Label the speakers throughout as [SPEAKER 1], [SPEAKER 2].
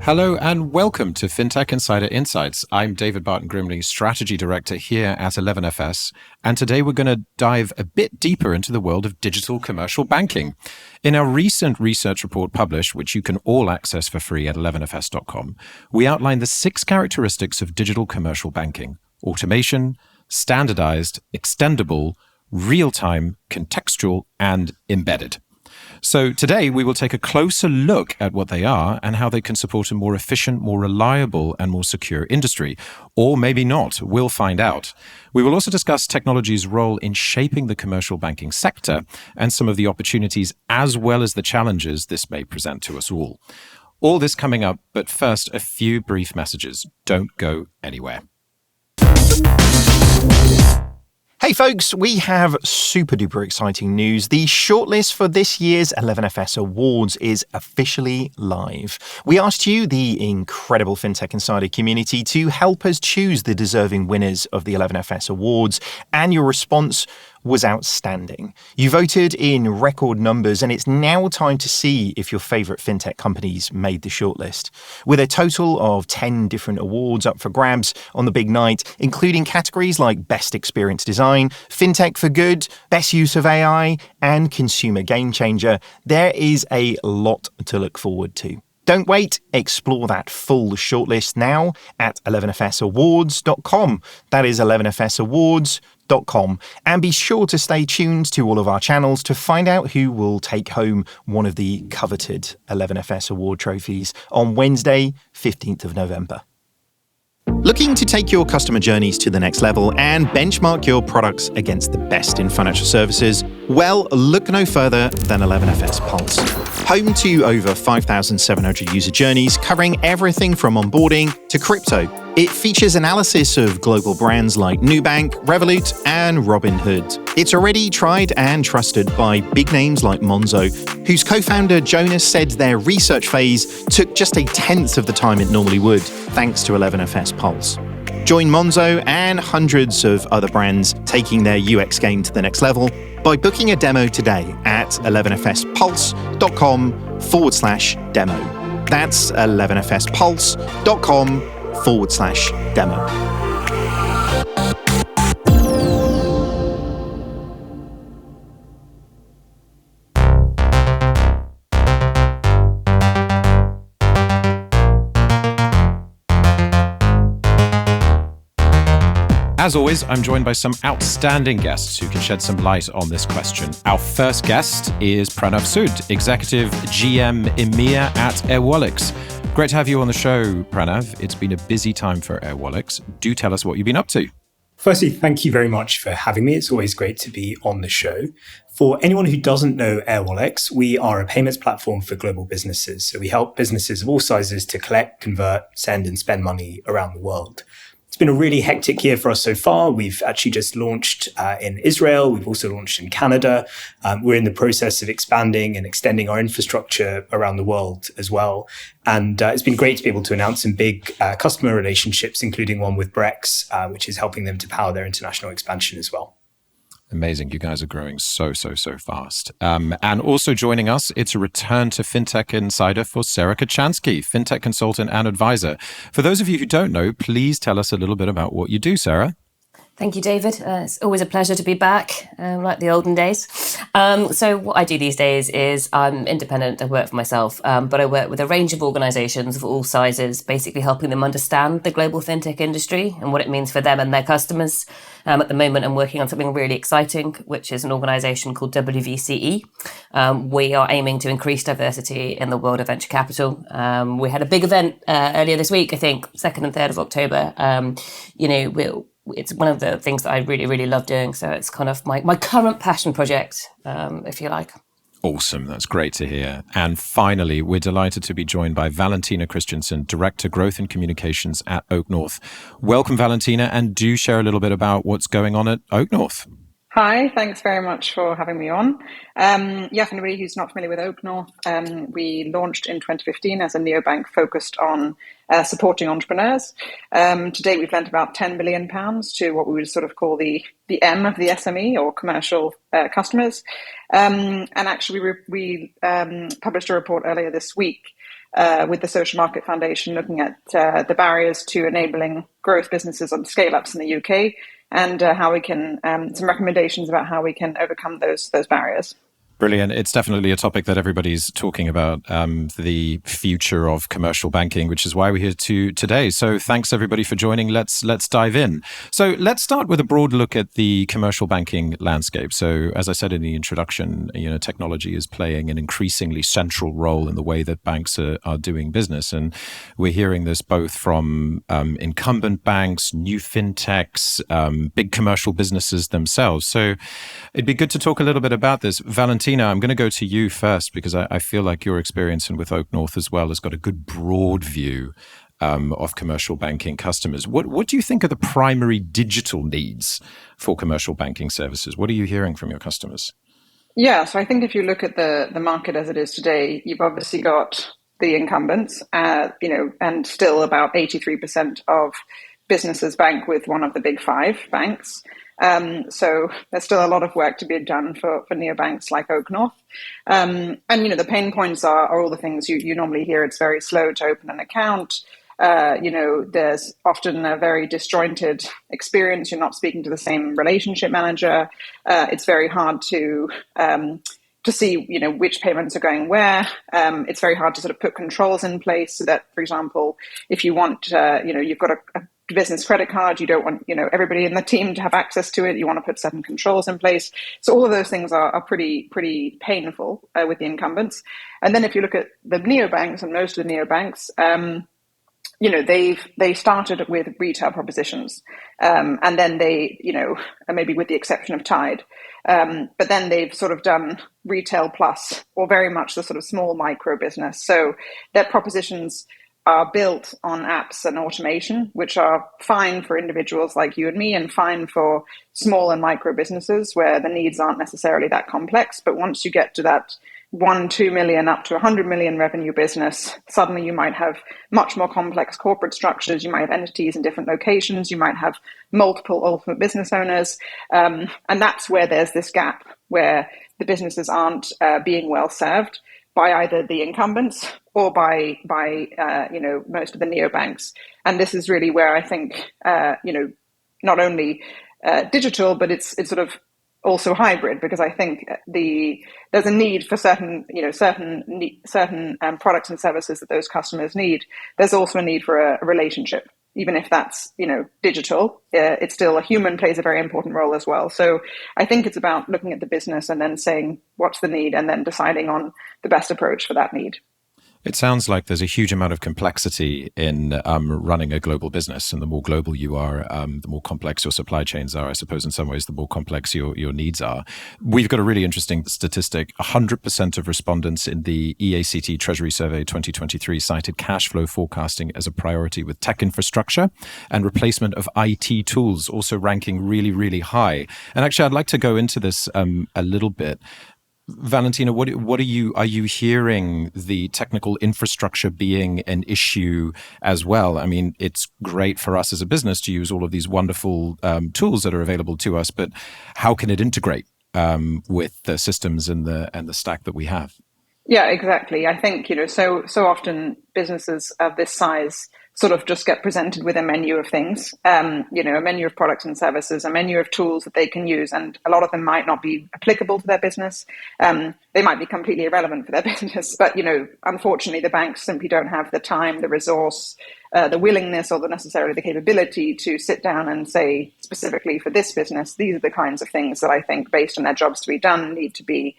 [SPEAKER 1] Hello and welcome to Fintech Insider Insights. I'm David Barton-Grimley, Strategy Director here at 11FS, and today we're going to dive a bit deeper into the world of digital commercial banking. In our recent research report published, which you can all access for free at 11fs.com, we outline the 6 characteristics of digital commercial banking: automation, standardized, extendable, real-time, contextual, and embedded. So today we will take a closer look at what they are and how they can support a more efficient, more reliable, and more secure industry. Or maybe not. We'll find out. We will also discuss technology's role in shaping the commercial banking sector and some of the opportunities as well as the challenges this may present to us all. All this coming up, but first, a few brief messages. Don't go anywhere.
[SPEAKER 2] Hey folks, we have super duper exciting news. The shortlist for this year's 11FS Awards is officially live. We asked you, the incredible Fintech Insider community, to help us choose the deserving winners of the 11FS Awards, and your response was outstanding. You voted in record numbers, and it's now time to see if your favourite fintech companies made the shortlist. With a total of 10 different awards up for grabs on the big night, including categories like Best Experience Design, Fintech for Good, Best Use of AI, and Consumer Game Changer, there is a lot to look forward to. Don't wait, explore that full shortlist now at 11fsawards.com. That is 11fsawards.com. And be sure to stay tuned to all of our channels to find out who will take home one of the coveted 11FS Award trophies on Wednesday, 15th of November. Looking to take your customer journeys to the next level and benchmark your products against the best in financial services? Well, look no further than 11FS Pulse. Home to over 5,700 user journeys covering everything from onboarding to crypto. It features analysis of global brands like Nubank, Revolut, and Robinhood. It's already tried and trusted by big names like Monzo, whose co-founder Jonas said their research phase took just 1/10 of the time it normally would, thanks to 11FS Pulse. Join Monzo and hundreds of other brands taking their UX game to the next level by booking a demo today at 11fspulse.com/demo. That's 11fspulse.com/demo.
[SPEAKER 1] As always, I'm joined by some outstanding guests who can shed some light on this question. Our first guest is Pranav Sood, Executive GM EMEA at Airwallex. Great to have you on the show, Pranav. It's been a busy time for Airwallex. Do tell us what you've been up to.
[SPEAKER 3] Firstly, thank you very much for having me. It's always great to be on the show. For anyone who doesn't know Airwallex, we are a payments platform for global businesses. So we help businesses of all sizes to collect, convert, send, and spend money around the world. It's been a really hectic year for us so far. We've actually just launched in Israel. We've also launched in Canada. We're in the process of expanding and extending our infrastructure around the world as well. And it's been great to be able to announce some big customer relationships, including one with Brex, which is helping them to power their international expansion as well.
[SPEAKER 1] Amazing. You guys are growing so fast. And also joining us, it's a return to Fintech Insider for Sarah Kocianski, Fintech consultant and advisor. For those of you who don't know, please tell us a little bit about what you do, Sarah.
[SPEAKER 4] Thank you, David. It's always a pleasure to be back, like the olden days. So what I do these days is I'm independent. I work for myself, but I work with a range of organisations of all sizes, basically helping them understand the global fintech industry and what it means for them and their customers. At the moment, I'm working on something really exciting, which is an organisation called WVCE. We are aiming to increase diversity in the world of venture capital. We had a big event earlier this week, I think, 2nd and 3rd of October. It's one of the things that I really love doing. So it's kind of my current passion project, if you like.
[SPEAKER 1] Awesome. That's great to hear. And finally, we're delighted to be joined by Valentina Kristensen, Director Growth and Communications at Oaknorth. Welcome, Valentina, and do share a little bit about what's going on at Oaknorth.
[SPEAKER 5] Hi, thanks very much for having me on. Yeah, for anybody who's not familiar with Oaknorth, we launched in 2015 as a neobank focused on supporting entrepreneurs. To date, we've lent about £10 billion to what we would sort of call the M of the SME or commercial customers. And actually, we published a report earlier this week with the Social Market Foundation looking at the barriers to enabling growth businesses on scale-ups in the UK and how we can, some recommendations about how we can overcome those barriers.
[SPEAKER 1] Brilliant. It's definitely a topic that everybody's talking about, the future of commercial banking, which is why we're here today. So thanks everybody for joining. Let's dive in. So let's start with a broad look at the commercial banking landscape. So as I said in the introduction, technology is playing an increasingly central role in the way that banks are doing business. And we're hearing this both from incumbent banks, new fintechs, big commercial businesses themselves. So it'd be good to talk a little bit about this. Valentina, I'm going to go to you first because I feel like your experience and with Oaknorth as well has got a good broad view of commercial banking customers. What do you think are the primary digital needs for commercial banking services? What are you hearing from your customers?
[SPEAKER 5] Yeah, so I think if you look at the market as it is today, you've obviously got the incumbents, and still about 83% of businesses bank with one of the big five banks. So there's still a lot of work to be done for neobanks like Oaknorth. And, the pain points are all the things you normally hear. It's very slow to open an account. There's often a very disjointed experience. You're not speaking to the same relationship manager. It's very hard to see, which payments are going where. It's very hard to sort of put controls in place so that, for example, if you want, you've got a business credit card, you don't want, everybody in the team to have access to it. You want to put certain controls in place. So all of those things are pretty painful with the incumbents. And then if you look at the neobanks, and most of the neobanks, they started with retail propositions, and then they, maybe with the exception of Tide, but then they've sort of done retail plus, or very much the sort of small micro business. So their propositions are built on apps and automation, which are fine for individuals like you and me and fine for small and micro businesses where the needs aren't necessarily that complex. But once you get to that 2 million up to 100 million revenue business, suddenly you might have much more complex corporate structures. You might have entities in different locations. You might have multiple ultimate business owners. And that's where there's this gap where the businesses aren't being well served by either the incumbents or by most of the neobanks. And this is really where I think, not only digital, but it's sort of also hybrid, because I think there's a need for certain products and services that those customers need. There's also a need for a relationship. Even if that's, digital, it's still a human plays a very important role as well. So I think it's about looking at the business and then saying, what's the need? And then deciding on the best approach for that need.
[SPEAKER 1] It sounds like there's a huge amount of complexity in running a global business. And the more global you are, the more complex your supply chains are. I suppose in some ways, the more complex your needs are. We've got a really interesting statistic. 100% of respondents in the EACT Treasury Survey 2023 cited cash flow forecasting as a priority, with tech infrastructure and replacement of IT tools also ranking really, really high. And actually, I'd like to go into this a little bit. Valentina, what are you hearing the technical infrastructure being an issue as well? I mean, it's great for us as a business to use all of these wonderful tools that are available to us, but how can it integrate with the systems and the stack that we have?
[SPEAKER 5] Yeah, exactly. I think, so often businesses of this size sort of just get presented with a menu of things, a menu of products and services, a menu of tools that they can use. And a lot of them might not be applicable to their business. They might be completely irrelevant for their business. But, unfortunately, the banks simply don't have the time, the resource, the willingness, or necessarily the capability to sit down and say, specifically for this business, these are the kinds of things that I think, based on their jobs to be done, need to be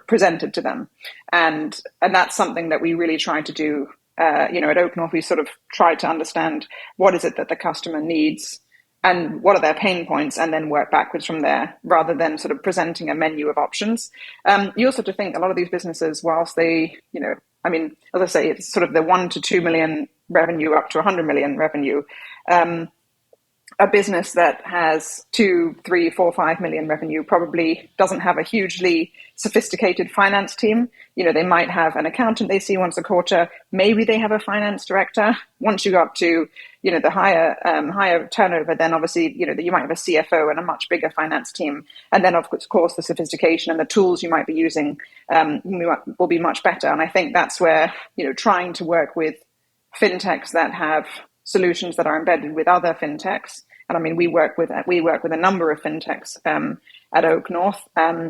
[SPEAKER 5] presented to them. And that's something that we really try to do. At Oaknorth, we sort of try to understand what is it that the customer needs and what are their pain points, and then work backwards from there, rather than sort of presenting a menu of options. You also have to think a lot of these businesses, whilst they, as I say, it's sort of the 1 to 2 million revenue up to 100 million revenue. a business that has 2, 3, 4, 5 million revenue probably doesn't have a hugely sophisticated finance team. They might have an accountant they see once a quarter. Maybe they have a finance director. Once you go up to, the higher turnover, then obviously, you might have a CFO and a much bigger finance team. And then, of course, the sophistication and the tools you might be using will be much better. And I think that's where, trying to work with fintechs that have solutions that are embedded with other fintechs. And I mean, we work with a number of fintechs at Oaknorth,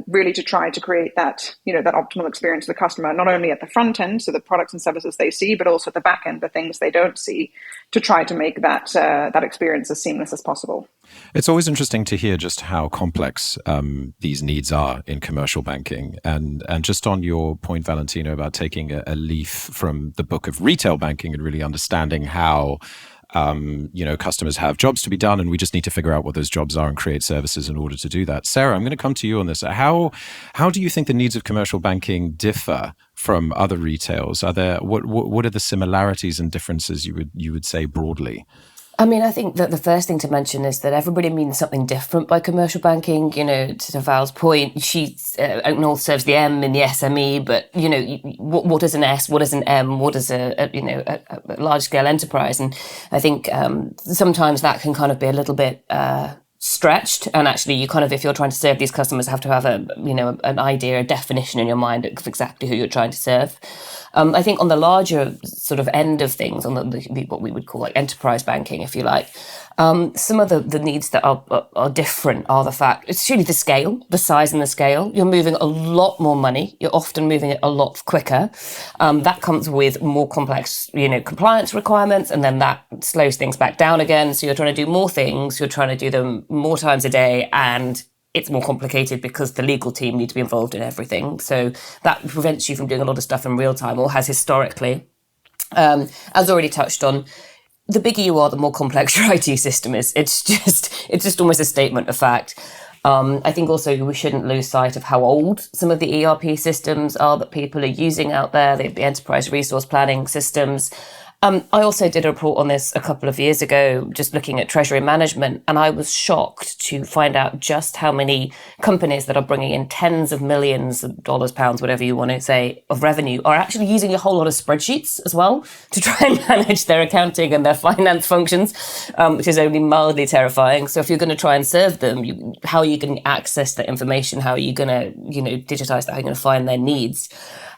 [SPEAKER 5] really to try to create that, that optimal experience for the customer, not only at the front end, so the products and services they see, but also at the back end, the things they don't see, to try to make that experience as seamless as possible.
[SPEAKER 1] It's always interesting to hear just how complex these needs are in commercial banking. And just on your point, Valentina, about taking a leaf from the book of retail banking and really understanding how customers have jobs to be done, and we just need to figure out what those jobs are and create services in order to do that. Sarah, I'm going to come to you on this. How do you think the needs of commercial banking differ from other retails? Are there what are the similarities and differences you would say broadly?
[SPEAKER 4] I mean, I think that the first thing to mention is that everybody means something different by commercial banking. To Val's point, Oaknorth serves the M in the SME, but what is an S? What is an M? What is a large scale enterprise? And I think sometimes that can kind of be a little bit stretched, and actually you kind of, if you're trying to serve these customers, have to have an idea, a definition in your mind of exactly who you're trying to serve. I think on the larger sort of end of things, on the what we would call like enterprise banking, if you like, some of the needs that are different are the fact, it's really the scale, the size and the scale. You're moving a lot more money. You're often moving it a lot quicker. That comes with more complex, compliance requirements, and then that slows things back down again. So you're trying to do more things. You're trying to do them more times a day, and it's more complicated because the legal team need to be involved in everything. So that prevents you from doing a lot of stuff in real time, or has historically. As already touched on, the bigger you are, the more complex your IT system is. It's just almost a statement of fact. I think also we shouldn't lose sight of how old some of the ERP systems are that people are using out there, the enterprise resource planning systems. I also did a report on this a couple of years ago, just looking at treasury management, and I was shocked to find out just how many companies that are bringing in tens of millions of dollars, pounds, whatever you want to say, of revenue are actually using a whole lot of spreadsheets as well to try and manage their accounting and their finance functions, which is only mildly terrifying. So if you're going to try and serve them, how are you going to access that information? How are you going to, digitize that? How are you going to find their needs?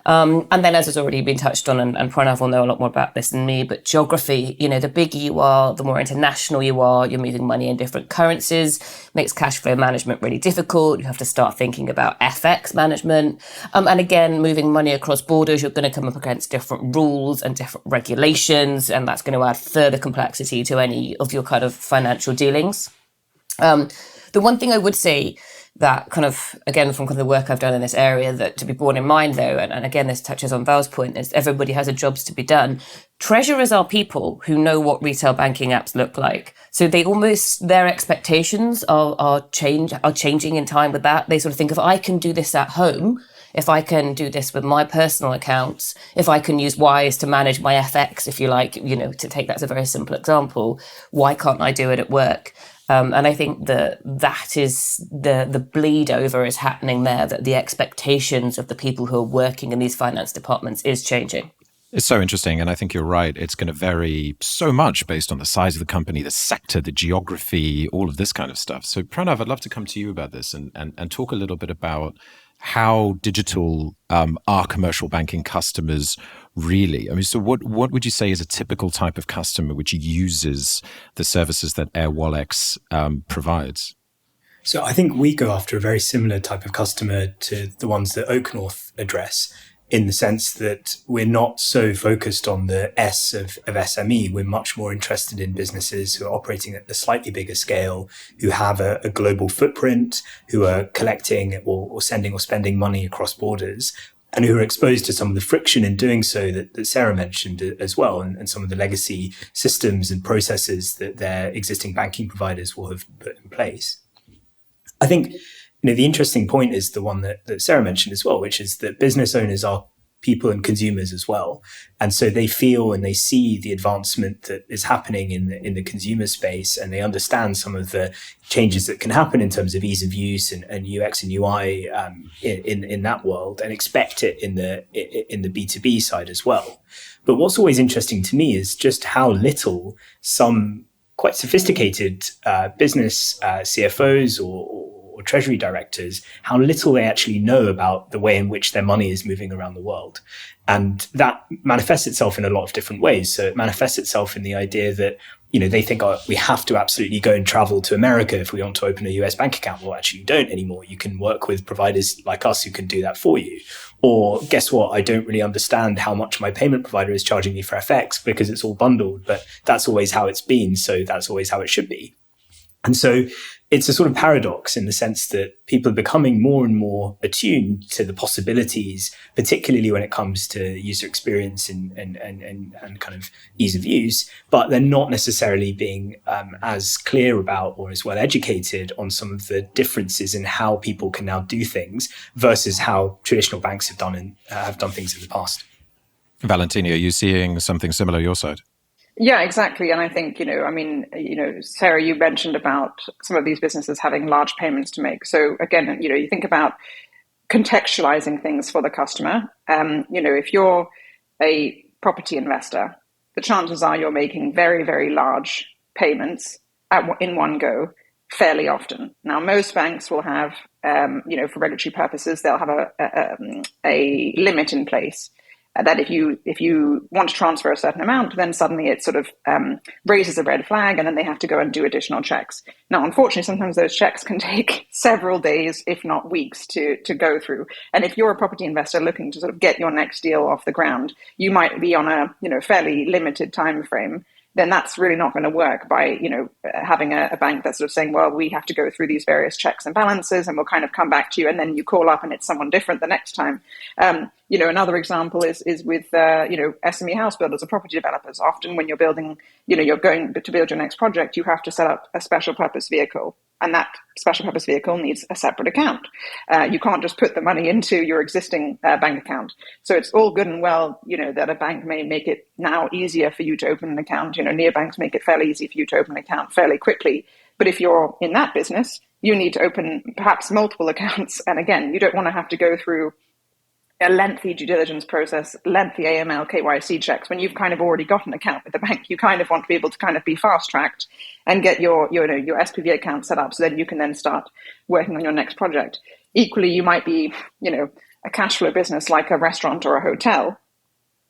[SPEAKER 4] And then, as has already been touched on, and Pranav will know a lot more about this than me, but geography, the bigger you are, the more international you are, you're moving money in different currencies, makes cash flow management really difficult. You have to start thinking about FX management. And again, moving money across borders, you're going to come up against different rules and different regulations, and that's going to add further complexity to any of your kind of financial dealings. The one thing I would say that kind of, again, from kind of the work I've done in this area, that to be borne in mind though, and again, this touches on Val's point, is everybody has a jobs to be done. Treasurers are people who know what retail banking apps look like. So their expectations are changing in time with that. They sort of think, if I can do this at home, if I can do this with my personal accounts, if I can use Wise to manage my FX, if you like, to take that as a very simple example, why can't I do it at work? And I think that is the bleed over is happening there, that the expectations of the people who are working in these finance departments is changing.
[SPEAKER 1] It's so interesting, and I think you're right. It's going to vary so much based on the size of the company, the sector, the geography, all of this kind of stuff. So Pranav, I'd love to come to you about this and talk a little bit about how digital are commercial banking customers really? I mean, so what would you say is a typical type of customer which uses the services that Airwallex provides?
[SPEAKER 3] So I think we go after a very similar type of customer to the ones that Oaknorth address, in the sense that we're not so focused on the S of SME. We're much more interested in businesses who are operating at a slightly bigger scale, who have a global footprint, who are collecting or sending or spending money across borders, and who are exposed to some of the friction in doing so that Sarah mentioned as well, and some of the legacy systems and processes that their existing banking providers will have put in place. I think the interesting point is the one that Sarah mentioned as well, which is that business owners are people and consumers as well. And so they feel and they see the advancement that is happening in the consumer space, and they understand some of the changes that can happen in terms of ease of use and UX and UI in that world, and expect it in the B2B side as well. But what's always interesting to me is just how little some quite sophisticated business CFOs or treasury directors, how little they actually know about the way in which their money is moving around the world. And that manifests itself in a lot of different ways. So it manifests itself in the idea that, they think, we have to absolutely go and travel to America if we want to open a US bank account. Well, actually, you don't anymore. You can work with providers like us who can do that for you. Or guess what? I don't really understand how much my payment provider is charging me for FX because it's all bundled, but that's always how it's been. So that's always how it should be. And so it's a sort of paradox in the sense that people are becoming more and more attuned to the possibilities, particularly when it comes to user experience and kind of ease of use, but they're not necessarily being as clear about or as well educated on some of the differences in how people can now do things versus how traditional banks have done things in the past.
[SPEAKER 1] Valentina, are you seeing something similar your side?
[SPEAKER 5] Yeah, exactly. And I think, Sarah, you mentioned about some of these businesses having large payments to make. So again, you think about contextualizing things for the customer. If you're a property investor, the chances are you're making very, very large payments in one go fairly often. Now, most banks will have, for regulatory purposes, they'll have a limit in place. That if you want to transfer a certain amount, then suddenly it sort of raises a red flag, and then they have to go and do additional checks. Now, unfortunately, sometimes those checks can take several days, if not weeks, to go through. And if you're a property investor looking to sort of get your next deal off the ground, you might be on a fairly limited time frame. Then that's really not going to work by, having a bank that's sort of saying, well, we have to go through these various checks and balances and we'll kind of come back to you. And then you call up and it's someone different the next time. Another example is with, SME house builders or property developers. Often when you're building, you're going to build your next project, you have to set up a special purpose vehicle. And that special purpose vehicle needs a separate account. You can't just put the money into your existing bank account. So it's all good and well, that a bank may make it now easier for you to open an account. Neobanks make it fairly easy for you to open an account fairly quickly. But if you're in that business, you need to open perhaps multiple accounts. And again, you don't want to have to go through a lengthy due diligence process, lengthy AML, KYC checks. When you've kind of already got an account with the bank, you kind of want to be able to kind of be fast-tracked and get your SPV account set up so then you can then start working on your next project. Equally, you might be, a cash flow business like a restaurant or a hotel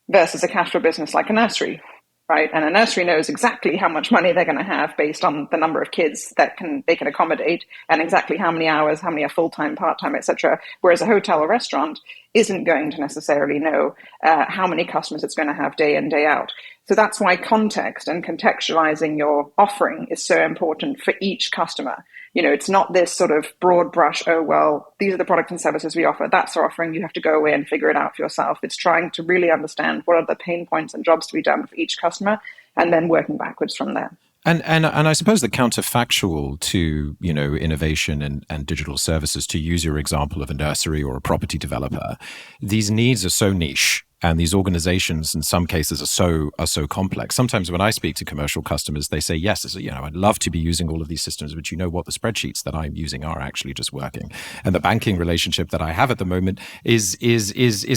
[SPEAKER 5] versus a cash flow business like a nursery, right? And a nursery knows exactly how much money they're going to have based on the number of kids that they can accommodate and exactly how many hours, how many are full-time, part-time, etc. Whereas a hotel or restaurant isn't going to necessarily know how many customers it's going to have day in, day out. So that's why context and contextualizing your offering is so important for each customer. It's not this sort of broad brush, oh, well, these are the products and services we offer. That's our offering. You have to go away and figure it out for yourself. It's trying to really understand what are the pain points and jobs to be done for each customer and then working backwards from there.
[SPEAKER 1] And I suppose the counterfactual to, innovation and digital services, to use your example of a nursery or a property developer, these needs are so niche. And these organizations, in some cases, are so complex. Sometimes when I speak to commercial customers, they say, "Yes, I'd love to be using all of these systems, but what? The spreadsheets that I'm using are actually just working, and the banking relationship that I have at the moment is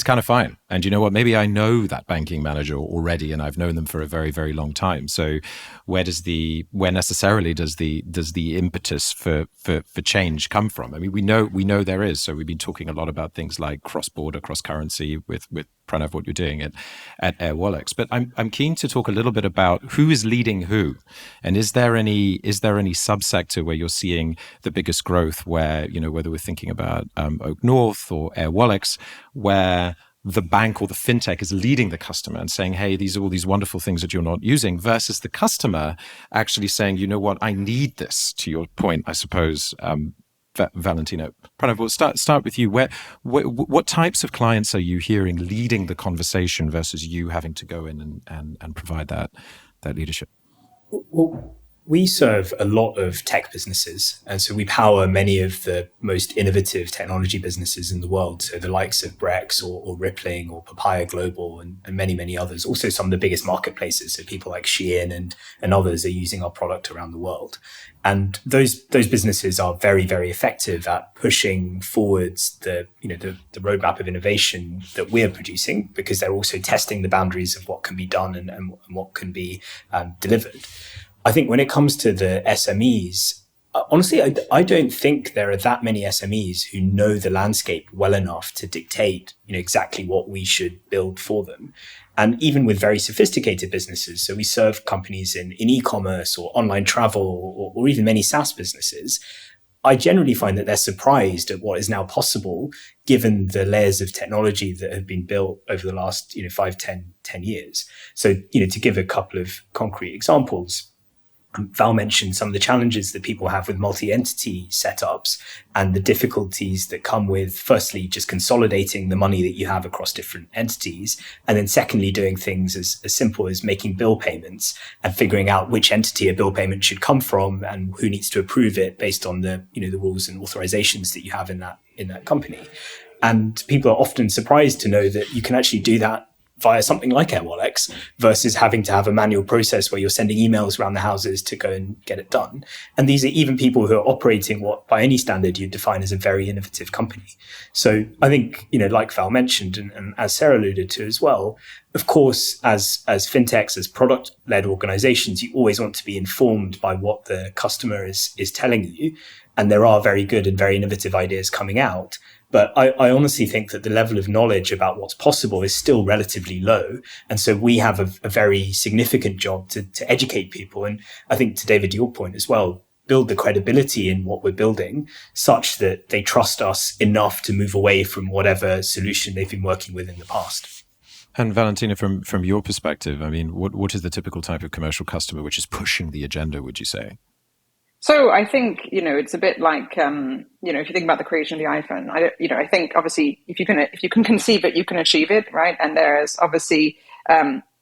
[SPEAKER 1] kind of fine. And you know what? Maybe I know that banking manager already, and I've known them for a very, very long time. So where necessarily does the impetus for change come from? I mean, we know there is. So we've been talking a lot about things like cross-border, cross-currency with Pranav, what you're doing at Airwallex. But I'm keen to talk a little bit about who is leading who, and is there any subsector where you're seeing the biggest growth? Where whether we're thinking about Oaknorth or Airwallex, where the bank or the fintech is leading the customer and saying, hey, these are all these wonderful things that you're not using, versus the customer actually saying, you know what, I need this. To your point, I suppose. Valentina, Pranav, we'll start with you. What types of clients are you hearing leading the conversation versus you having to go in and provide that leadership?
[SPEAKER 3] Well, We serve a lot of tech businesses, and so we power many of the most innovative technology businesses in the world. So the likes of Brex or Rippling or Papaya Global and many, many others. Also some of the biggest marketplaces. So people like Shein and others are using our product around the world. And those businesses are very, very effective at pushing forwards the roadmap of innovation that we're producing, because they're also testing the boundaries of what can be done and what can be delivered. I think when it comes to the SMEs, honestly, I don't think there are that many SMEs who know the landscape well enough to dictate, exactly what we should build for them. And even with very sophisticated businesses, so we serve companies in e-commerce or online travel or even many SaaS businesses, I generally find that they're surprised at what is now possible given the layers of technology that have been built over the last 5, 10 years. So, to give a couple of concrete examples, Val mentioned some of the challenges that people have with multi-entity setups and the difficulties that come with, firstly, just consolidating the money that you have across different entities. And then secondly, doing things as simple as making bill payments and figuring out which entity a bill payment should come from and who needs to approve it based on the rules and authorizations that you have in that company. And people are often surprised to know that you can actually do that via something like Airwallex versus having to have a manual process where you're sending emails around the houses to go and get it done. And these are even people who are operating what by any standard you'd define as a very innovative company. So I think, like Val mentioned and as Sarah alluded to as well, of course, as fintechs, as product-led organizations, you always want to be informed by what the customer is telling you. And there are very good and very innovative ideas coming out. But I honestly think that the level of knowledge about what's possible is still relatively low. And so we have a very significant job to educate people. And I think, to David, your point as well, build the credibility in what we're building such that they trust us enough to move away from whatever solution they've been working with in the past.
[SPEAKER 1] And Valentina, from your perspective, I mean, what is the typical type of commercial customer which is pushing the agenda, would you say?
[SPEAKER 5] So I think, it's a bit like, if you think about the creation of the iPhone, I think obviously if you can conceive it, you can achieve it, right? And there's obviously,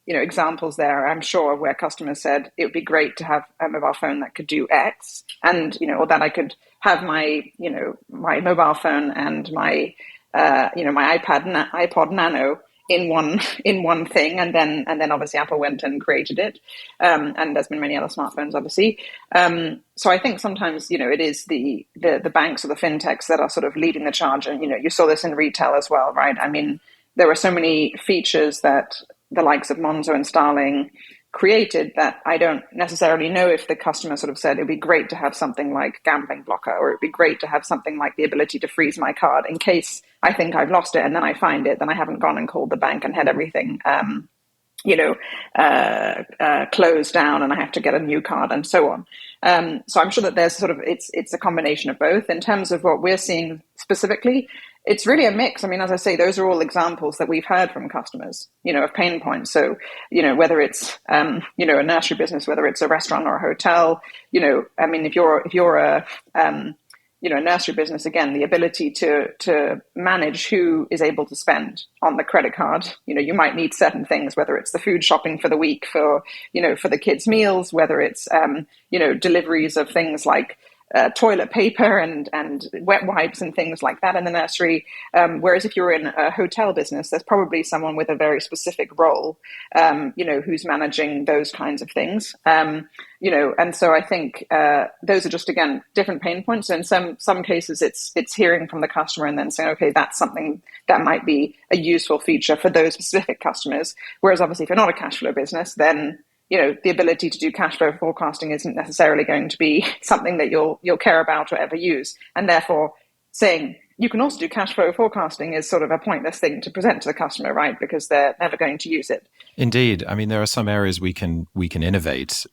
[SPEAKER 5] examples there, I'm sure, where customers said it would be great to have a mobile phone that could do X and, or that I could have my, my mobile phone and my, my iPod Nano in one thing, and then obviously Apple went and created it, and there's been many other smartphones obviously. So I think sometimes it is the banks or the fintechs that are sort of leading the charge, and you saw this in retail as well, right? I mean, there were so many features that the likes of Monzo and Starling created that I don't necessarily know if the customer sort of said it'd be great to have something like gambling blocker, or it'd be great to have something like the ability to freeze my card in case I think I've lost it and then I find it, then I haven't gone and called the bank and had everything closed down and I have to get a new card and so on. So I'm sure that there's sort of, it's a combination of both. In terms of what we're seeing specifically, it's really a mix. I mean, as I say, those are all examples that we've heard from customers, of pain points. So, whether it's, a nursery business, whether it's a restaurant or a hotel, I mean, if you're a nursery business, again, the ability to manage who is able to spend on the credit card, you might need certain things, whether it's the food shopping for the week for the kids' meals, whether it's, deliveries of things like toilet paper and wet wipes and things like that in the nursery. Whereas if you're in a hotel business, there's probably someone with a very specific role, who's managing those kinds of things. And so I think those are just, again, different pain points. So in some cases, it's hearing from the customer and then saying, okay, that's something that might be a useful feature for those specific customers. Whereas obviously, if you're not a cash flow business, then the ability to do cash flow forecasting isn't necessarily going to be something that you'll care about or ever use. And therefore, saying you can also do cash flow forecasting is sort of a pointless thing to present to the customer, right? Because they're never going to use it.
[SPEAKER 1] Indeed. I mean, there are some areas we can innovate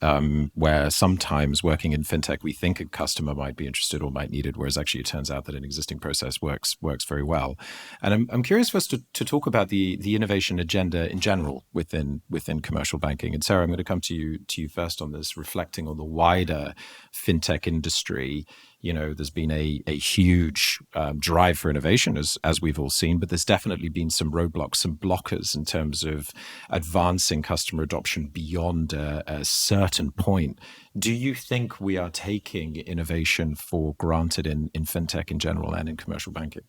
[SPEAKER 1] where sometimes working in fintech, we think a customer might be interested or might need it, whereas actually it turns out that an existing process works very well. And I'm curious for us to talk about the innovation agenda in general within commercial banking. And Sarah, I'm going to come to you first on this, reflecting on the wider fintech industry. There's been a huge drive for innovation, as we've all seen, but there's definitely been some roadblocks, some blockers in terms of advancing customer adoption beyond a certain point. Do you think we are taking innovation for granted in fintech in general and in commercial banking?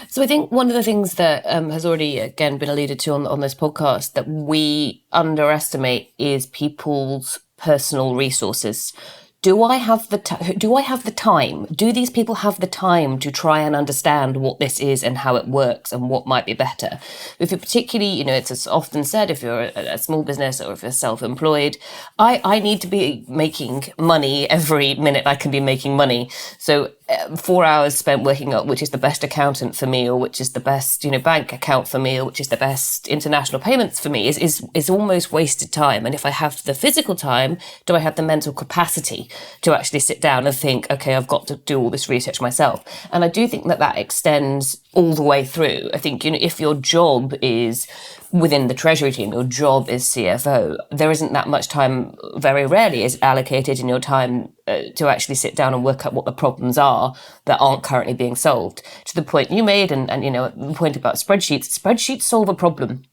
[SPEAKER 4] So I think one of the things that has already, again, been alluded to on this podcast that we underestimate is people's personal resources. Do I have the time? Do these people have the time to try and understand what this is and how it works and what might be better? If you're particularly, it's often said, if you're a small business or if you're self-employed, I need to be making money every minute I can be making money. So 4 hours spent working out which is the best accountant for me, or which is the best, bank account for me, or which is the best international payments for me is almost wasted time. And if I have the physical time, do I have the mental capacity to actually sit down and think, okay, I've got to do all this research myself? And I do think that extends all the way through. I think, if your job is within the treasury team, your job is CFO, there isn't that much time, very rarely is allocated in your time to actually sit down and work out what the problems are that aren't currently being solved. To the point you made, and the point about spreadsheets solve a problem.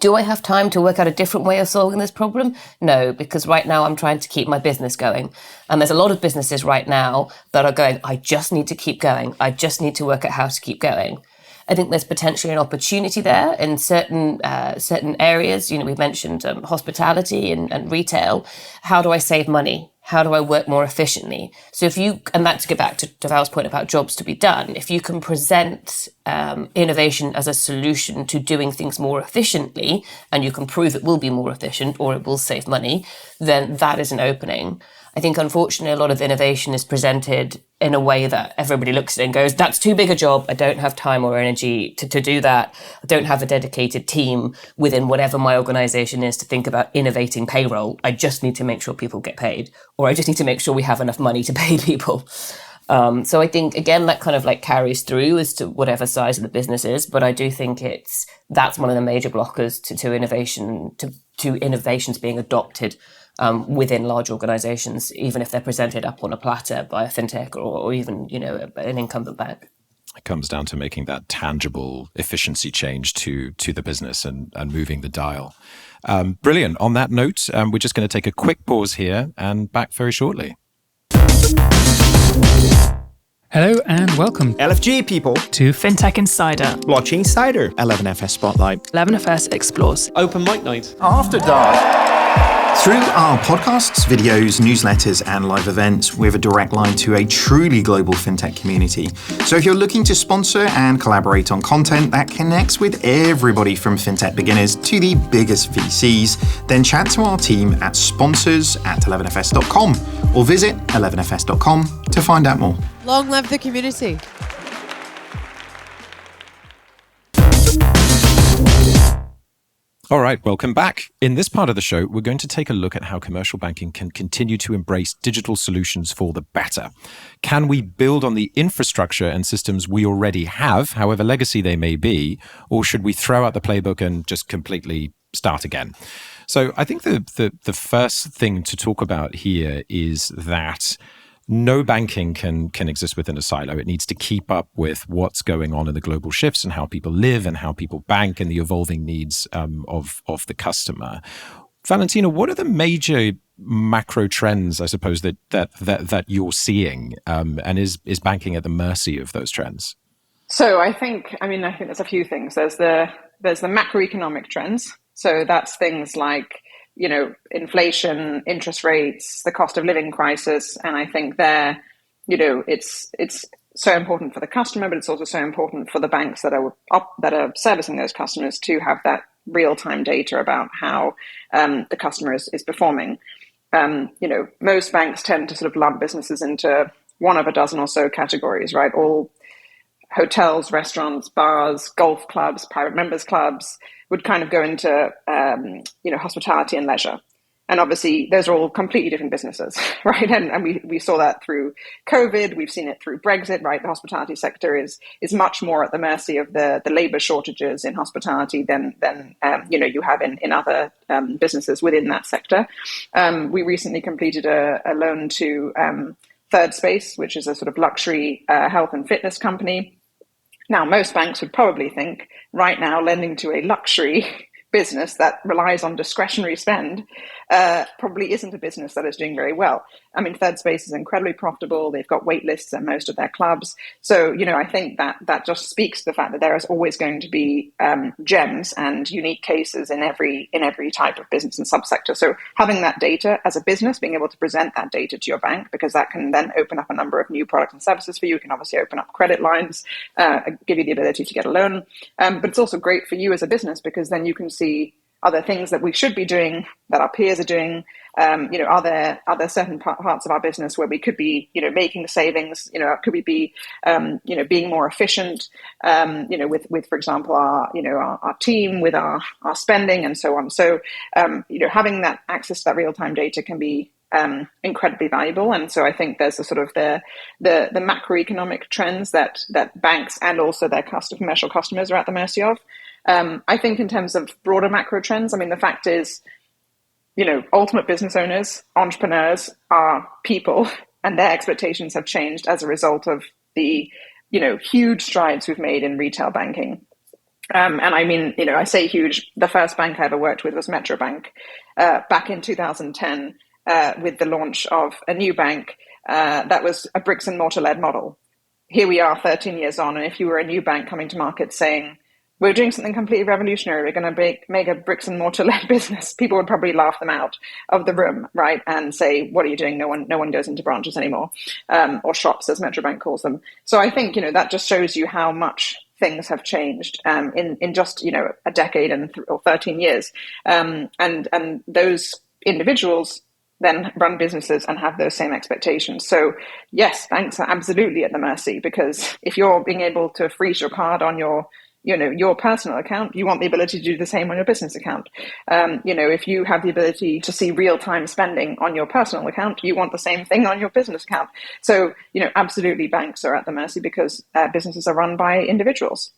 [SPEAKER 4] Do I have time to work out a different way of solving this problem? No, because right now I'm trying to keep my business going. And there's a lot of businesses right now that are going, I just need to keep going. I just need to work out how to keep going. I think there's potentially an opportunity there in certain areas. We mentioned hospitality and retail. How do I save money? How do I work more efficiently? So and that to get back to Val's point about jobs to be done, if you can present innovation as a solution to doing things more efficiently, and you can prove it will be more efficient or it will save money, then that is an opening. I think, unfortunately, a lot of innovation is presented in a way that everybody looks at it and goes, that's too big a job. I don't have time or energy to do that. I don't have a dedicated team within whatever my organization is to think about innovating payroll. I just need to make sure people get paid, or I just need to make sure we have enough money to pay people. So I think, again, that kind of carries through as to whatever size of the business is. But I do think that's one of the major blockers to innovation, to innovations being adopted within large organizations, even if they're presented up on a platter by a fintech or even, an incumbent bank.
[SPEAKER 1] It comes down to making that tangible efficiency change to the business and moving the dial. Brilliant. On that note, we're just going to take a quick pause here and back very shortly.
[SPEAKER 6] Hello and welcome
[SPEAKER 2] LFG people
[SPEAKER 6] to
[SPEAKER 7] Fintech Insider,
[SPEAKER 2] Blockchain Insider, 11FS Spotlight,
[SPEAKER 7] 11FS Explores,
[SPEAKER 8] Open Mic Night,
[SPEAKER 2] After Dark. Through our podcasts, videos, newsletters, and live events, we have a direct line to a truly global fintech community. So if you're looking to sponsor and collaborate on content that connects with everybody from fintech beginners to the biggest VCs, then chat to our team at sponsors@11fs.com or visit 11fs.com to find out more.
[SPEAKER 9] Long live the community.
[SPEAKER 1] All right, welcome back. In this part of the show, we're going to take a look at how commercial banking can continue to embrace digital solutions for the better. Can we build on the infrastructure and systems we already have, however legacy they may be, or should we throw out the playbook and just completely start again? So I think the first thing to talk about here is that no banking can exist within a silo. It needs to keep up with what's going on in the global shifts and how people live and how people bank and the evolving needs of the customer. Valentina, what are the major macro trends, I suppose, that you're seeing? And is banking at the mercy of those trends?
[SPEAKER 5] So I think there's a few things. There's the macroeconomic trends. So that's things like inflation, interest rates, the cost of living crisis. And I think it's so important for the customer, but it's also so important for the banks that are servicing those customers to have that real-time data about how the customer is performing. Most banks tend to sort of lump businesses into one of a dozen or so categories, right? All hotels, restaurants, bars, golf clubs, private members clubs would kind of go into, hospitality and leisure. And obviously, those are all completely different businesses, right? And we saw that through COVID. We've seen it through Brexit, right? The hospitality sector is much more at the mercy of the labor shortages in hospitality than you have in other businesses within that sector. We recently completed a loan to Third Space, which is a sort of luxury health and fitness company. Now, most banks would probably think right now lending to a luxury business that relies on discretionary spend probably isn't a business that is doing very well. I mean, Third Space is incredibly profitable. They've got wait lists at most of their clubs. So, I think that just speaks to the fact that there is always going to be gems and unique cases in every type of business and subsector. So having that data as a business, being able to present that data to your bank, because that can then open up a number of new products and services for you. It can obviously open up credit lines, give you the ability to get a loan. But it's also great for you as a business, because then you can see other things that we should be doing, that our peers are doing. Are there certain parts of our business where we could be, making savings? Could we be, being more efficient? With for example, our team, with our spending, and so on. So, having that access to that real time data can be incredibly valuable. And so I think there's a sort of the macroeconomic trends that banks and also their commercial customers are at the mercy of. I think in terms of broader macro trends, I mean, the fact is, ultimate business owners, entrepreneurs are people, and their expectations have changed as a result of the, huge strides we've made in retail banking. And I mean, I say huge. The first bank I ever worked with was Metro Bank back in 2010 with the launch of a new bank that was a bricks and mortar led model. Here we are 13 years on, and if you were a new bank coming to market saying, we're doing something completely revolutionary, we're going to make a bricks and mortar led business, people would probably laugh them out of the room, right? And say, what are you doing? No one goes into branches anymore, or shops, as Metro Bank calls them. So I think, that just shows you how much things have changed in just, a decade or 13 years. And those individuals then run businesses and have those same expectations. So yes, banks are absolutely at the mercy, because if you're being able to freeze your card on your personal account, you want the ability to do the same on your business account. If you have the ability to see real-time spending on your personal account, you want the same thing on your business account. So, absolutely banks are at the mercy, because businesses are run by individuals.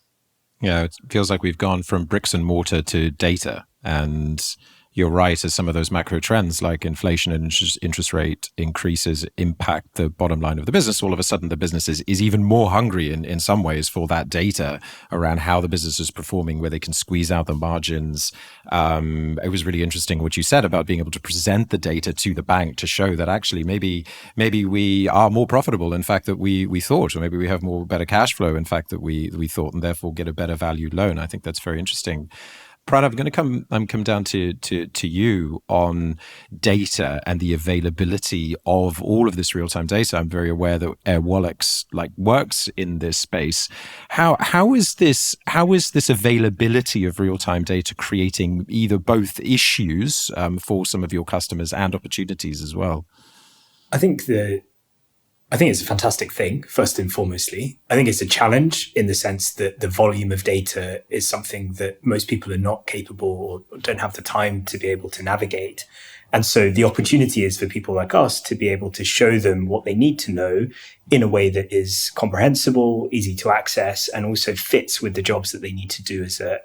[SPEAKER 1] Yeah, it feels like we've gone from bricks and mortar to data. And you're right, as some of those macro trends like inflation and interest rate increases impact the bottom line of the business, all of a sudden the business is even more hungry in some ways for that data around how the business is performing, where they can squeeze out the margins. It was really interesting what you said about being able to present the data to the bank to show that actually maybe we are more profitable, in fact, that we thought, or maybe we have better cash flow, in fact, that we thought, and therefore get a better valued loan. I think that's very interesting. Pranav, I'm going to come down to you on data and the availability of all of this real-time data. I'm very aware that Airwallex works in this space. How is this availability of real-time data creating either both issues for some of your customers and opportunities as well?
[SPEAKER 3] I think it's a fantastic thing, first and foremostly. I think it's a challenge in the sense that the volume of data is something that most people are not capable or don't have the time to be able to navigate. And so the opportunity is for people like us to be able to show them what they need to know in a way that is comprehensible, easy to access, and also fits with the jobs that they need to do as a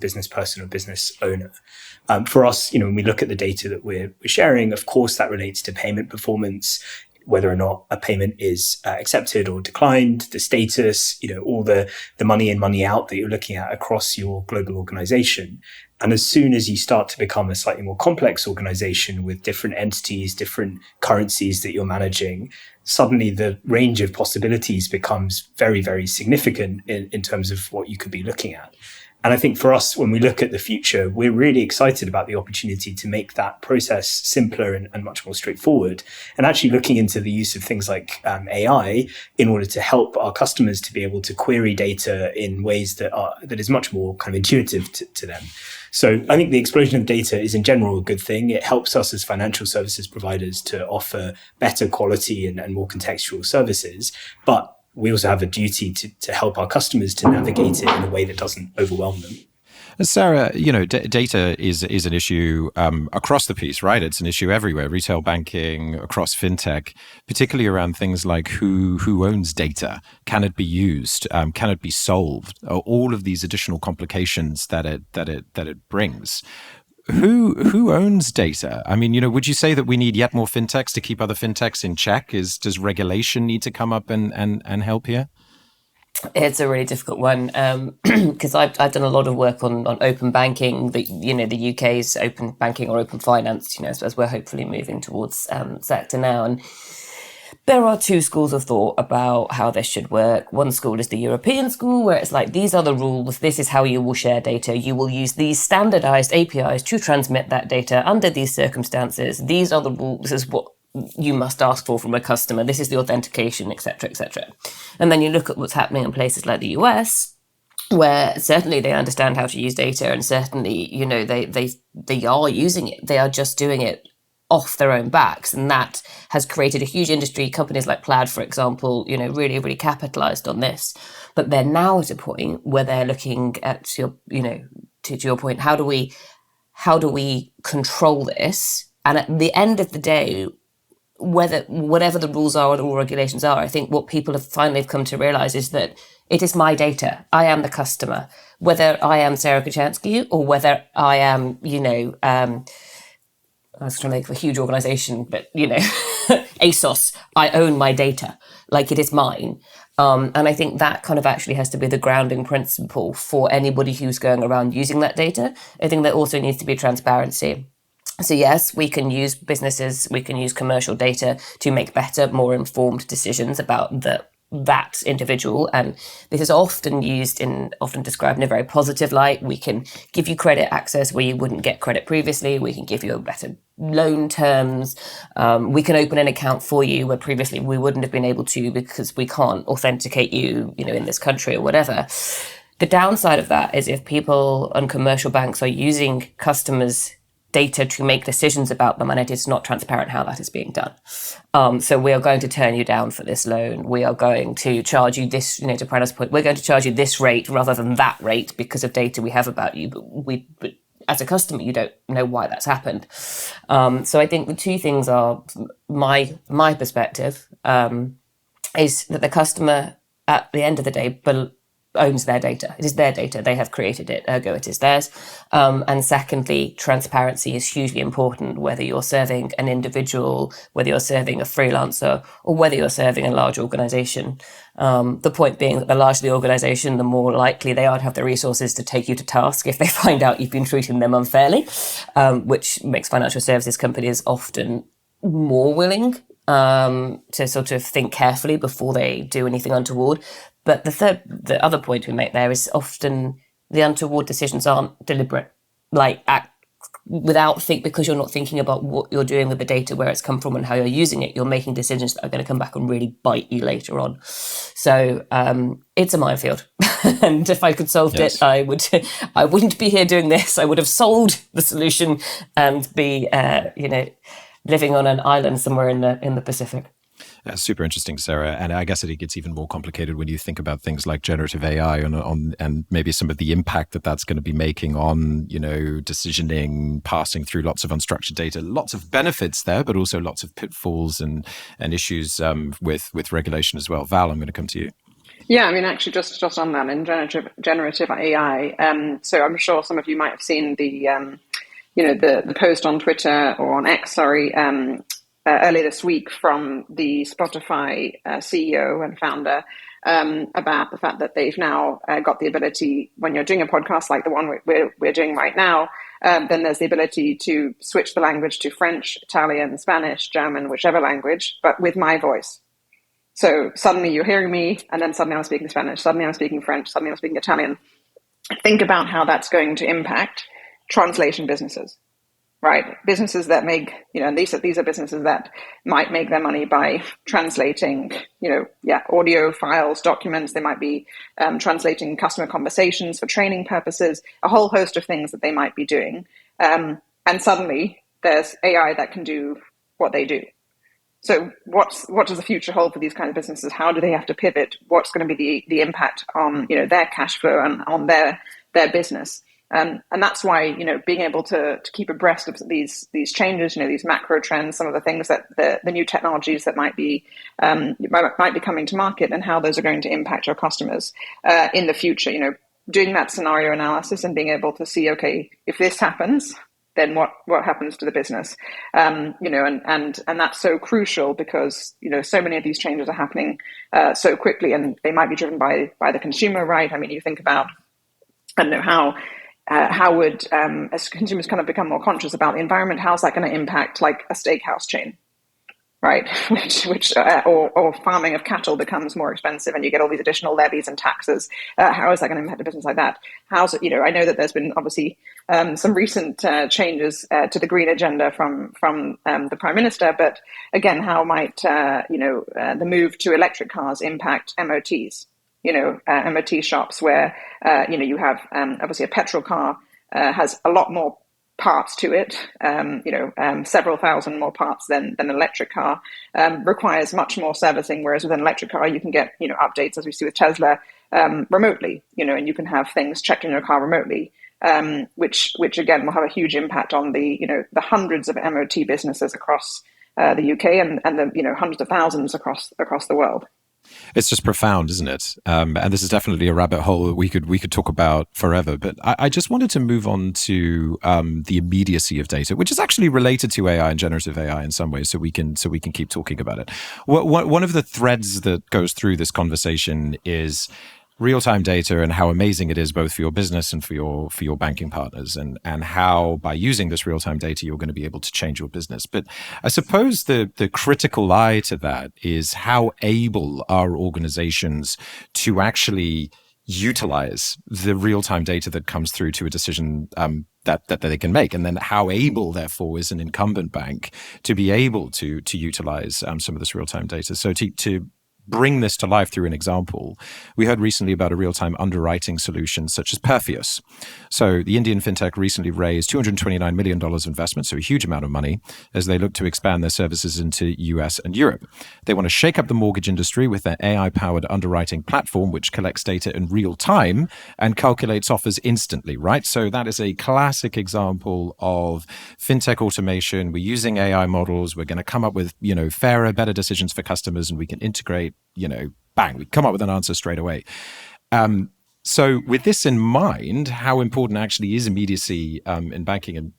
[SPEAKER 3] business person or business owner. For us, when we look at the data that we're sharing, of course, that relates to payment performance, whether or not a payment is accepted or declined, the status, all the money in, money out that you're looking at across your global organization. And as soon as you start to become a slightly more complex organization with different entities, different currencies that you're managing, suddenly the range of possibilities becomes very, very significant in terms of what you could be looking at. And I think for us, when we look at the future, we're really excited about the opportunity to make that process simpler and much more straightforward. And actually looking into the use of things like AI in order to help our customers to be able to query data in ways that is much more kind of intuitive to them. So I think the explosion of data is in general a good thing. It helps us as financial services providers to offer better quality and more contextual services. But we also have a duty to help our customers to navigate it in a way that doesn't overwhelm them.
[SPEAKER 1] Sarah, data is an issue across the piece, right? It's an issue everywhere, retail banking, across fintech, particularly around things like who owns data, can it be used, can it be solved, all of these additional complications that it brings. who owns data? I mean, would you say that we need yet more fintechs to keep other fintechs in check? Does regulation need to come up and help here?
[SPEAKER 4] It's a really difficult one because I've done a lot of work on open banking, the UK's open banking or open finance, as we're hopefully moving towards sector now. And there are two schools of thought about how this should work. One school is the European school, where it's like, these are the rules. This is how you will share data. You will use these standardised APIs to transmit that data under these circumstances. These are the rules. This is what you must ask for from a customer. This is the authentication, etc., etc. And then you look at what's happening in places like the US, where certainly they understand how to use data, and certainly, they are using it. They are just doing it off their own backs, and that has created a huge industry. Companies like Plaid, for example, really, really capitalized on this. But they're now at a point where they're looking at to your point, how do we control this? And at the end of the day, whatever the rules are or regulations are, I think what people have finally come to realize is that it is my data. I am the customer, whether I am Sarah Kocianski or whether I am, I was trying to make a huge organization, but, ASOS, I own my data, like it is mine. And I think that kind of actually has to be the grounding principle for anybody who's going around using that data. I think there also needs to be transparency. So yes, we can use commercial data to make better, more informed decisions about that individual. And this is often described in a very positive light. We can give you credit access where you wouldn't get credit previously. We can give you a better loan terms. We can open an account for you where previously we wouldn't have been able to because we can't authenticate you, in this country or whatever. The downside of that is if people and commercial banks are using customers' data to make decisions about them, and it is not transparent how that is being done. So we are going to turn you down for this loan. We are going to charge you this, to Pranav's point, we're going to charge you this rate rather than that rate because of data we have about you. But as a customer, you don't know why that's happened. So I think the two things are my perspective is that the customer at the end of the day owns their data. It is their data. They have created it, ergo it is theirs. And secondly, transparency is hugely important, whether you're serving an individual, whether you're serving a freelancer, or whether you're serving a large organization. The point being that the larger the organization, the more likely they are to have the resources to take you to task if they find out you've been treating them unfairly, which makes financial services companies often more willing to sort of think carefully before they do anything untoward. But the other point we make there is often the untoward decisions aren't deliberate, because you're not thinking about what you're doing with the data, where it's come from and how you're using it. You're making decisions that are going to come back and really bite you later on. So it's a minefield. And if I could solve it, I wouldn't be here doing this. I would have sold the solution and be, living on an island somewhere in the Pacific.
[SPEAKER 1] Super interesting, Sarah. And I guess it gets even more complicated when you think about things like generative AI and maybe some of the impact that's going to be making on, decisioning, passing through lots of unstructured data, lots of benefits there, but also lots of pitfalls and issues with regulation as well. Val, I'm going to come to you.
[SPEAKER 5] Yeah, I mean, actually, just on that, in generative AI, so I'm sure some of you might have seen the post on Twitter or on X, earlier this week from the Spotify CEO and founder about the fact that they've now got the ability, when you're doing a podcast like the one we're doing right now, then there's the ability to switch the language to French, Italian, Spanish, German, whichever language, but with my voice. So suddenly you're hearing me, and then suddenly I'm speaking Spanish, suddenly I'm speaking French, suddenly I'm speaking Italian. Think about how that's going to impact translation businesses. Right, businesses that make, and these are businesses that might make their money by translating, audio files, documents. They might be translating customer conversations for training purposes, a whole host of things that they might be doing. And suddenly there's AI that can do what they do. So what does the future hold for these kinds of businesses? How do they have to pivot? What's going to be the impact on, their cash flow and on their business? And that's why, being able to keep abreast of these changes, these macro trends, some of the things that the new technologies that might be coming to market, and how those are going to impact your customers in the future. Doing that scenario analysis and being able to see, okay, if this happens, then what happens to the business? And that's so crucial because, so many of these changes are happening so quickly, and they might be driven by the consumer, right? I mean, you think about, I don't know, how would, as consumers kind of become more conscious about the environment, how's that going to impact like a steakhouse chain? Right, or farming of cattle becomes more expensive, and you get all these additional levies and taxes. How is that going to impact a business like that? How's it? I know that there's been obviously some recent changes to the green agenda from the Prime Minister, but again, how might the move to electric cars impact MOTs? MOT shops where you have obviously a petrol car has a lot more parts to it, several thousand more parts than an electric car, requires much more servicing, whereas with an electric car you can get updates, as we see with Tesla, remotely, and you can have things checked in your car remotely, which again will have a huge impact on the hundreds of MOT businesses across the UK and the hundreds of thousands across the world.
[SPEAKER 1] It's just profound, isn't it? And this is definitely a rabbit hole that we could talk about forever. But I just wanted to move on to the immediacy of data, which is actually related to AI and generative AI in some ways. So we can keep talking about it. One of the threads that goes through this conversation is real-time data and how amazing it is both for your business and for your banking partners, and how by using this real-time data you're going to be able to change your business. But I suppose the critical eye to that is how able are organizations to actually utilize the real-time data that comes through to a decision that they can make, and then how able, therefore, is an incumbent bank to be able to utilize some of this real-time data. So to bring this to life through an example, we heard recently about a real-time underwriting solution such as Perfius. So the Indian fintech recently raised $229 million investment, so a huge amount of money, as they look to expand their services into US and Europe. They want to shake up the mortgage industry with their AI-powered underwriting platform, which collects data in real time and calculates offers instantly, right? So that is a classic example of fintech automation. We're using AI models. We're going to come up with, fairer, better decisions for customers, and we can integrate, bang, we come up with an answer straight away. So with this in mind, how important actually is immediacy in banking? And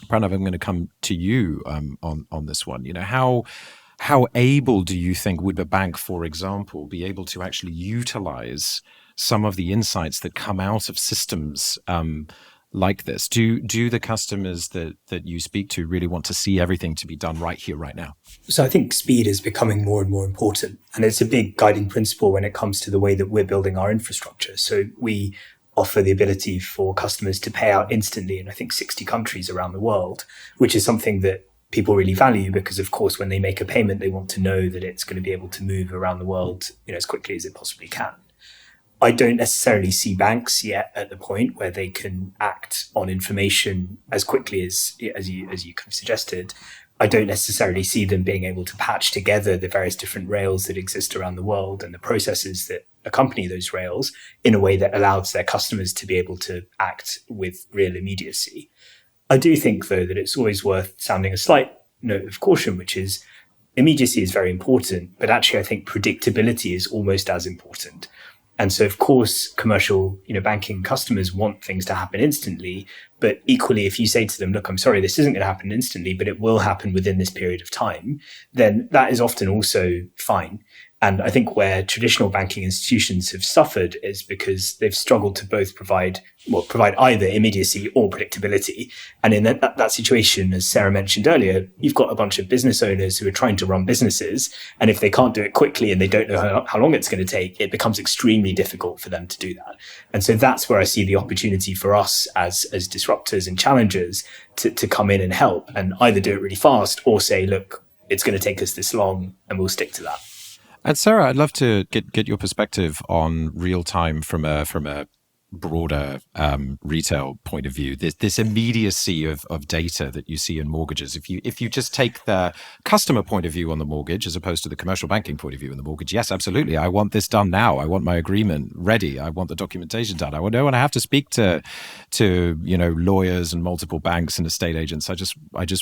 [SPEAKER 1] Pranav, I'm going to come to you on this one. How able do you think would a bank, for example, be able to actually utilize some of the insights that come out of systems like this? Do the customers that you speak to really want to see everything to be done right here, right now?
[SPEAKER 3] So I think speed is becoming more and more important. And it's a big guiding principle when it comes to the way that we're building our infrastructure. So we offer the ability for customers to pay out instantly in, I think, 60 countries around the world, which is something that people really value because, of course, when they make a payment, they want to know that it's going to be able to move around the world, as quickly as it possibly can. I don't necessarily see banks yet at the point where they can act on information as quickly as you kind of suggested. I don't necessarily see them being able to patch together the various different rails that exist around the world and the processes that accompany those rails in a way that allows their customers to be able to act with real immediacy. I do think, though, that it's always worth sounding a slight note of caution, which is immediacy is very important, but actually I think predictability is almost as important. And so, of course, commercial, banking customers want things to happen instantly. But equally, if you say to them, look, I'm sorry, this isn't going to happen instantly, but it will happen within this period of time, then that is often also fine. And I think where traditional banking institutions have suffered is because they've struggled to both provide either immediacy or predictability. And in that situation, as Sarah mentioned earlier, you've got a bunch of business owners who are trying to run businesses. And if they can't do it quickly and they don't know how long it's going to take, it becomes extremely difficult for them to do that. And so that's where I see the opportunity for us as disruptors and challengers to come in and help and either do it really fast or say, look, it's going to take us this long and we'll stick to that.
[SPEAKER 1] And Sarah, I'd love to get your perspective on real time from a broader retail point of view. This immediacy of data that you see in mortgages. If you just take the customer point of view on the mortgage as opposed to the commercial banking point of view on the mortgage, yes, absolutely. I want this done now. I want my agreement ready. I want the documentation done. I don't want to have to speak to lawyers and multiple banks and estate agents. I just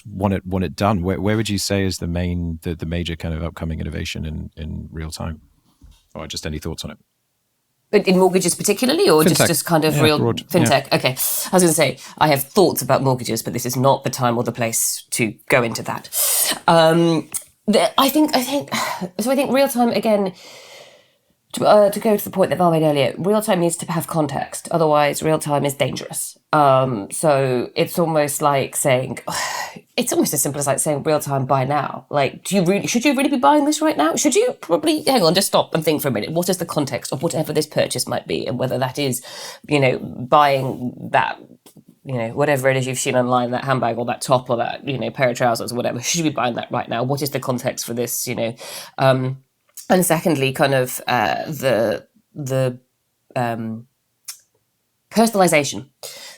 [SPEAKER 1] want it done. Where would you say is the major kind of upcoming innovation in real time? Or just any thoughts on it?
[SPEAKER 4] But in mortgages particularly, or
[SPEAKER 1] Fintech.
[SPEAKER 4] just kind of real
[SPEAKER 1] broad,
[SPEAKER 4] fintech? Okay. I was going to say, I have thoughts about mortgages, but this is not the time or the place to go into that. I think real time, again, to go to the point that Val made earlier, real time needs to have context. Otherwise, real time is dangerous. So it's almost like saying, it's almost as simple as like saying real time buy now. Like, should you really be buying this right now? Should you probably, hang on, just stop and think for a minute. What is the context of whatever this purchase might be? And whether that is, buying that, whatever it is you've seen online, that handbag or that top or that, pair of trousers or whatever, should you be buying that right now? What is the context for this, and secondly, kind of the personalization.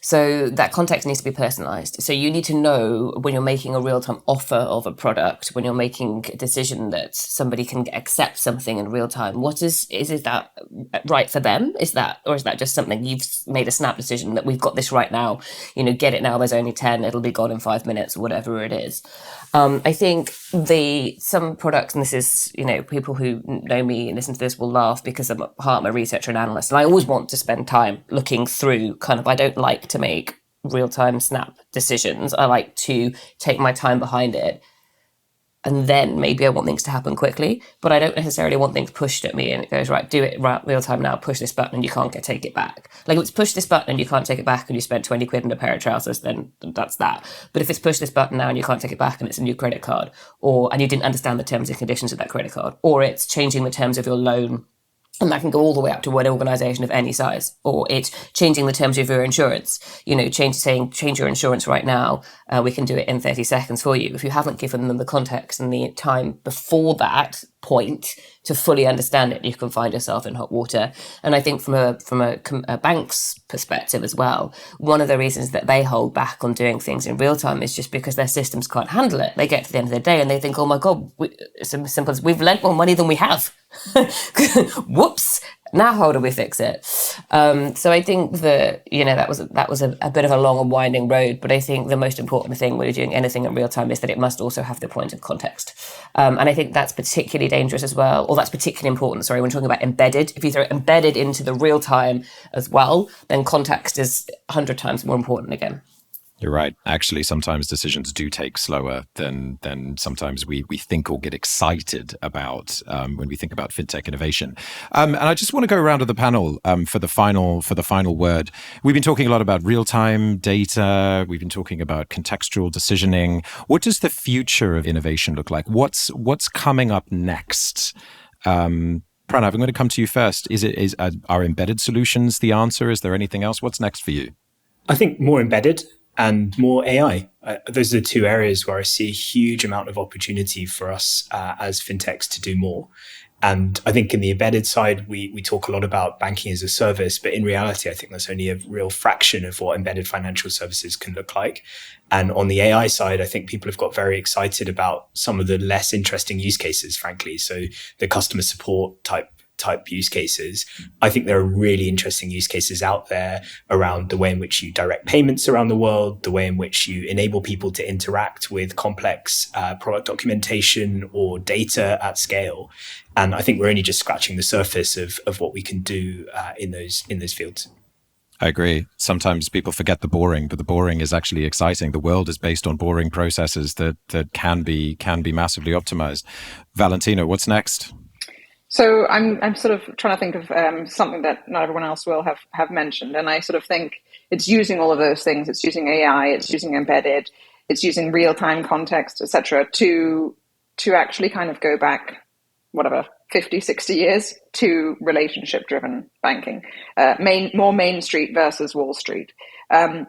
[SPEAKER 4] So that context needs to be personalized. So you need to know when you're making a real-time offer of a product, when you're making a decision that somebody can accept something in real time, is that right for them? Is that just something you've made a snap decision that we've got this right now, get it now, there's only 10, it'll be gone in 5 minutes, or whatever it is. I think some products, and this is, people who know me and listen to this will laugh because I'm at heart, I'm a researcher and analyst, and I always want to spend time looking through I don't like to make real-time snap decisions. I like to take my time behind it. And then maybe I want things to happen quickly, but I don't necessarily want things pushed at me and it goes, right, do it right real time now, push this button and you can't take it back. Like if it's push this button and you can't take it back and you spent 20 quid on a pair of trousers, then that's that. But if it's push this button now and you can't take it back and it's a new credit card, and you didn't understand the terms and conditions of that credit card, or it's changing the terms of your loan, and that can go all the way up to an organisation of any size, or it's changing the terms of your insurance, change your insurance right now. We can do it in 30 seconds for you. If you haven't given them the context and the time before that point to fully understand it, you can find yourself in hot water. And I think from a bank's perspective as well, one of the reasons that they hold back on doing things in real time is just because their systems can't handle it. They get to the end of the day and they think, oh my God, it's as simple as we've lent more money than we have. Whoops. Now how do we fix it? So I think that, that was a bit of a long and winding road, but I think the most important thing when you're doing anything in real time is that it must also have the point of context. And I think that's particularly dangerous as well, or that's particularly important, sorry, when talking about embedded. If you throw embedded into the real time as well, then context is 100 times more important again.
[SPEAKER 1] You're right. Actually, sometimes decisions do take slower than sometimes we think or get excited about when we think about fintech innovation. And I just want to go around to the panel for the final word. We've been talking a lot about real-time data. We've been talking about contextual decisioning. What does the future of innovation look like? What's coming up next? Pranav, I'm going to come to you first. Are embedded solutions the answer? Is there anything else? What's next for you?
[SPEAKER 3] I think more embedded and more AI. Those are the two areas where I see a huge amount of opportunity for us as fintechs to do more. And I think in the embedded side, we talk a lot about banking as a service, but in reality, I think that's only a real fraction of what embedded financial services can look like. And on the AI side, I think people have got very excited about some of the less interesting use cases, frankly. So the customer support type use cases. I think there are really interesting use cases out there around the way in which you direct payments around the world, the way in which you enable people to interact with complex product documentation or data at scale. And I think we're only just scratching the surface of what we can do in those fields.
[SPEAKER 1] I agree. Sometimes people forget the boring, but the boring is actually exciting. The world is based on boring processes that can be massively optimized. Valentina, what's next?
[SPEAKER 5] So I'm sort of trying to think of something that not everyone else will have mentioned, and I sort of think it's using all of those things. It's using AI, it's using embedded, it's using real-time context, etc., to actually kind of go back, 50, 60 years to relationship-driven banking, more Main Street versus Wall Street,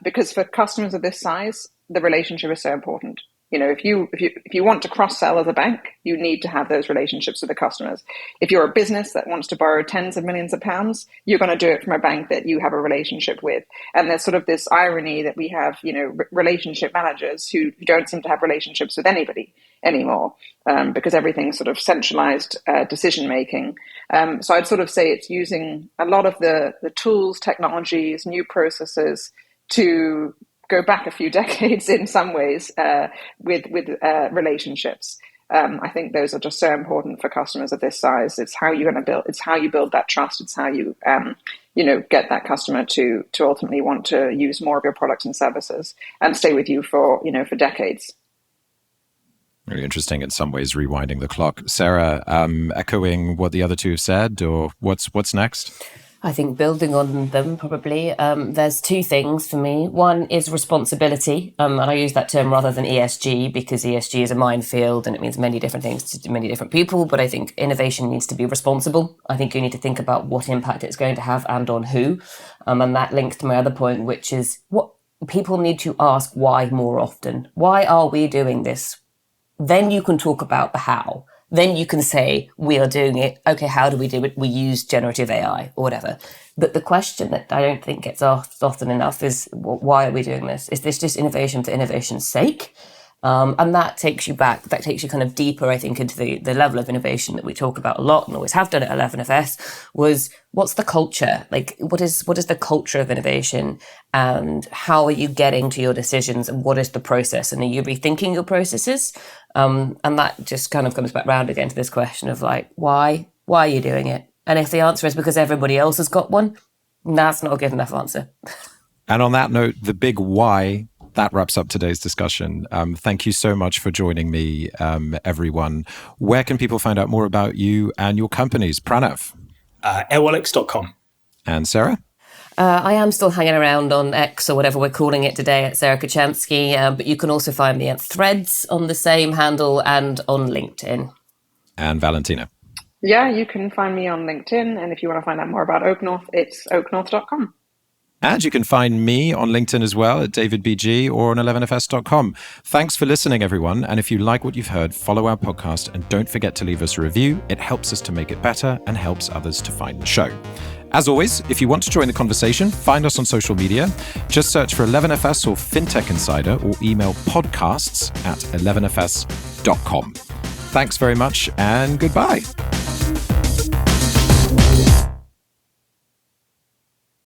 [SPEAKER 5] because for customers of this size, the relationship is so important. If you want to cross-sell as a bank, you need to have those relationships with the customers. If you're a business that wants to borrow tens of millions of pounds, you're going to do it from a bank that you have a relationship with. And there's sort of this irony that we have, relationship managers who don't seem to have relationships with anybody anymore, because everything's sort of centralized decision-making. So I'd sort of say it's using a lot of the tools, technologies, new processes to go back a few decades in some ways with relationships. I think those are just so important for customers of this size. It's how you're going to build. It's how you build that trust. It's how you get that customer to ultimately want to use more of your products and services and stay with you for decades.
[SPEAKER 1] Really interesting in some ways, rewinding the clock. Sarah, echoing what the other two have said, or what's next?
[SPEAKER 4] I think building on them, probably. There's two things for me. One is responsibility. And I use that term rather than ESG because ESG is a minefield and it means many different things to many different people. But I think innovation needs to be responsible. I think you need to think about what impact it's going to have and on who. And that links to my other point, which is what people need to ask why more often. Why are we doing this? Then you can talk about the how. Then you can say, we are doing it. Okay, how do we do it? We use generative AI or whatever. But the question that I don't think gets asked often enough is, why are we doing this? Is this just innovation for innovation's sake? And that takes you back, that takes you kind of deeper, I think, into the level of innovation that we talk about a lot and always have done at 11FS, was what's the culture? Like, what is the culture of innovation and how are you getting to your decisions and what is the process? And are you rethinking your processes? And that just kind of comes back round again to this question of like, why are you doing it? And if the answer is because everybody else has got one, that's not a good enough answer.
[SPEAKER 1] And on that note, the big why, that wraps up today's discussion. Thank you so much for joining me, everyone. Where can people find out more about you and your companies? Pranav?
[SPEAKER 3] Airwallex.com.
[SPEAKER 1] And Sarah?
[SPEAKER 4] I am still hanging around on X or whatever we're calling it today at Sarah Kocianski, but you can also find me at Threads on the same handle and on LinkedIn.
[SPEAKER 1] And Valentina?
[SPEAKER 5] Yeah, you can find me on LinkedIn. And if you want to find out more about Oaknorth, it's oaknorth.com.
[SPEAKER 1] And you can find me on LinkedIn as well at davidbg or on 11fs.com. Thanks for listening, everyone. And if you like what you've heard, follow our podcast and don't forget to leave us a review. It helps us to make it better and helps others to find the show. As always, if you want to join the conversation, find us on social media. Just search for 11FS or Fintech Insider or email podcasts@11fs.com. Thanks very much and goodbye.